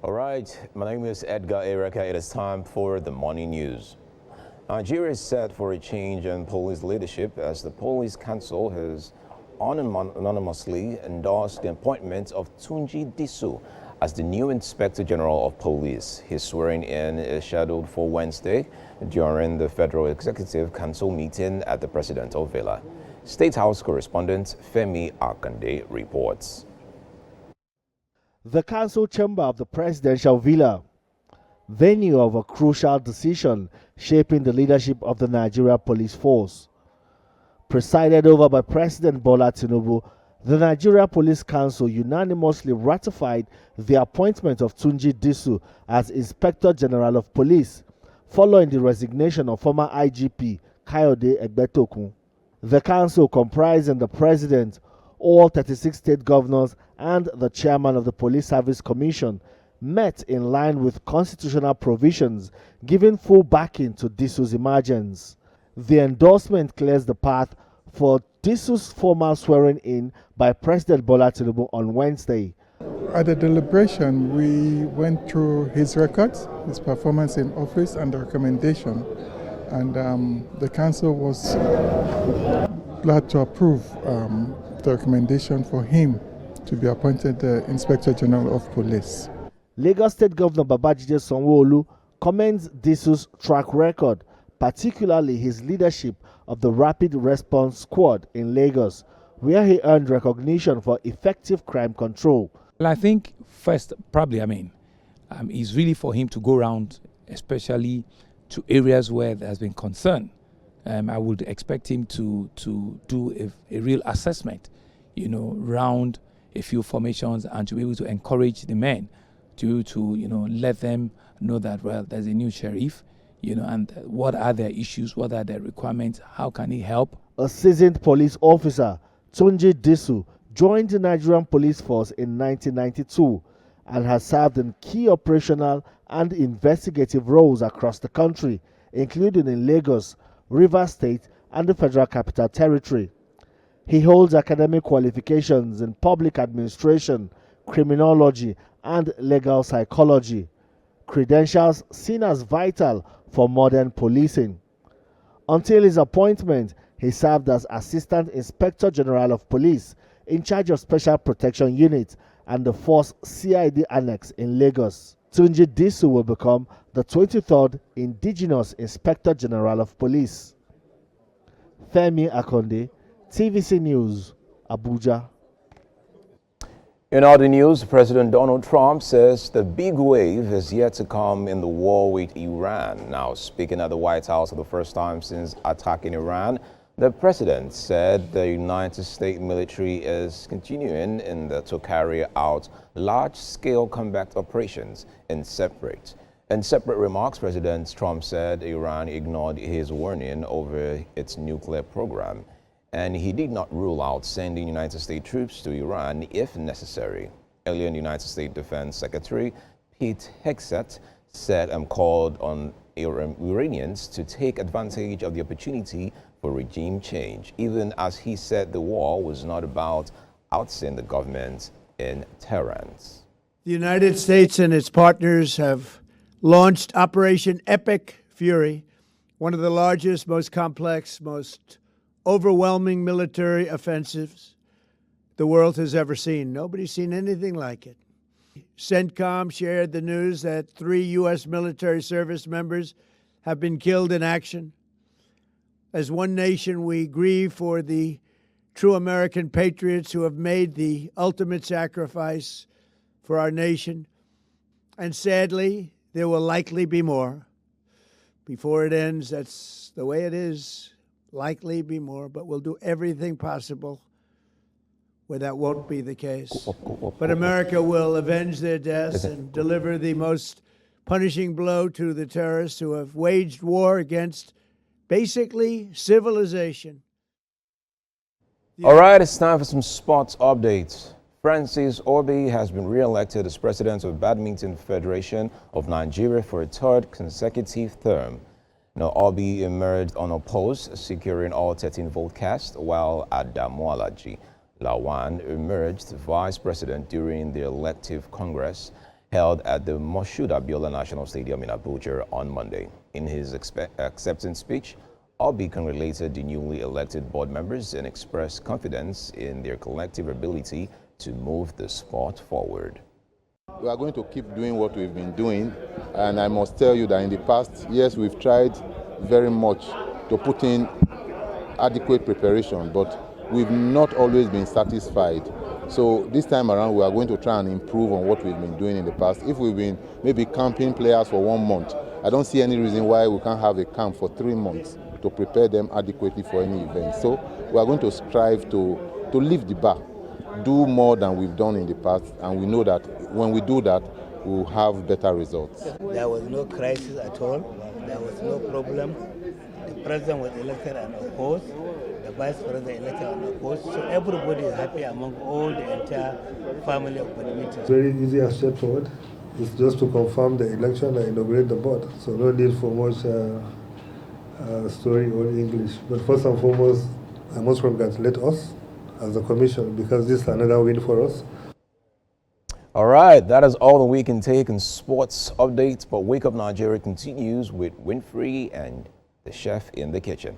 All right, my name is Edgar Erika. It is time for the morning news. Nigeria is set for a change in police leadership as the Police Council has unanimously endorsed the appointment of Tunji Disu as the new Inspector General of Police. His swearing-in is scheduled for Wednesday during the Federal Executive Council meeting at the Presidential Villa. State House correspondent Femi Akande reports. The council chamber of the Presidential Villa, venue of a crucial decision shaping the leadership of the Nigeria Police Force. Presided over by President Bola Tinubu, the Nigeria Police Council unanimously ratified the appointment of Tunji Disu as Inspector General of Police, following the resignation of former IGP Kayode Egbetokun. The council, comprising the President, all 36 state governors, and the chairman of the Police Service Commission, met in line with constitutional provisions, giving full backing to Disu's emergence. The endorsement clears the path for Disu's formal swearing-in by President Bola Tinubu on Wednesday. At the deliberation, we went through his records, his performance in office, and the recommendation. And the council was glad to approve the recommendation for him to be appointed the Inspector General of Police. Lagos State Governor Babajide Sanwo-Olu commends Disu's track record, particularly his leadership of the Rapid Response Squad in Lagos, where he earned recognition for effective crime control. Well, I think first, probably, it's really for him to go around, especially to areas where there has been concern. I would expect him to do a real assessment, around a few formations, and to be able to encourage the men to let them know that, well, there's a new sheriff, and what are their issues, what are their requirements, how can he help? A seasoned police officer, Tunji Disu, joined the Nigerian Police Force in 1992 and has served in key operational and investigative roles across the country, including in Lagos, Rivers State, and the Federal Capital Territory. He holds academic qualifications in public administration, criminology, and legal psychology, credentials seen as vital for modern policing. Until his appointment, he served as Assistant Inspector General of Police in charge of Special Protection Unit and the Force CID Annex in Lagos. Tunji Disu will become the 23rd Indigenous Inspector General of Police. Femi Akande, TVC News, Abuja. In other news, President Donald Trump says the big wave is yet to come in the war with Iran. Now, speaking at the White House for the first time since attacking Iran, the president said the United States military is continuing to carry out large-scale combat operations in separate remarks. President Trump said Iran ignored his warning over its nuclear program, and he did not rule out sending United States troops to Iran if necessary. Earlier, United States Defense Secretary Pete Hegseth said called on Iranians to take advantage of the opportunity for regime change, even as he said the war was not about ousting the government in Tehran. The United States and its partners have launched Operation Epic Fury, one of the largest, most complex, most overwhelming military offensives the world has ever seen. Nobody's seen anything like it. CENTCOM shared the news that 3 U.S. military service members have been killed in action. As one nation, we grieve for the true American patriots who have made the ultimate sacrifice for our nation. And sadly, there will likely be more. Before it ends, that's the way it is. Likely be more, but we'll do everything possible where that won't be the case. But America will avenge their deaths and deliver the most punishing blow to the terrorists who have waged war against basically civilization. All right, it's time for some sports updates. Francis Obi has been re-elected as president of Badminton Federation of Nigeria for a 3rd consecutive term. Now, Obi emerged unopposed, securing all 13 vote cast, while Adamualaji Lawan emerged vice president during the elective congress. held at the Moshood Abiola National Stadium in Abuja on Monday. In his acceptance speech, Obi congratulated the newly elected board members and expressed confidence in their collective ability to move the sport forward. We are going to keep doing what we've been doing, and I must tell you that in the past years we've tried very much to put in adequate preparation, but we've not always been satisfied. So this time around we are going to try and improve on what we've been doing in the past. If we've been maybe camping players for 1 month, I don't see any reason why we can't have a camp for 3 months to prepare them adequately for any event. So we are going to strive to lift the bar, do more than we've done in the past, and we know that when we do that, we'll have better results. There was no crisis at all. There was no problem. The president was elected and opposed. The vice president elected and opposed. So everybody is happy among all the entire family of Bonimiti. Very easy and straightforward. It's just to confirm the election and inaugurate the board. So no need for much story or English. But first and foremost, I must congratulate us as a commission, because this is another win for us. All right, that is all that we can take in sports updates, but Wake Up Nigeria continues with Winfrey and the chef in the kitchen.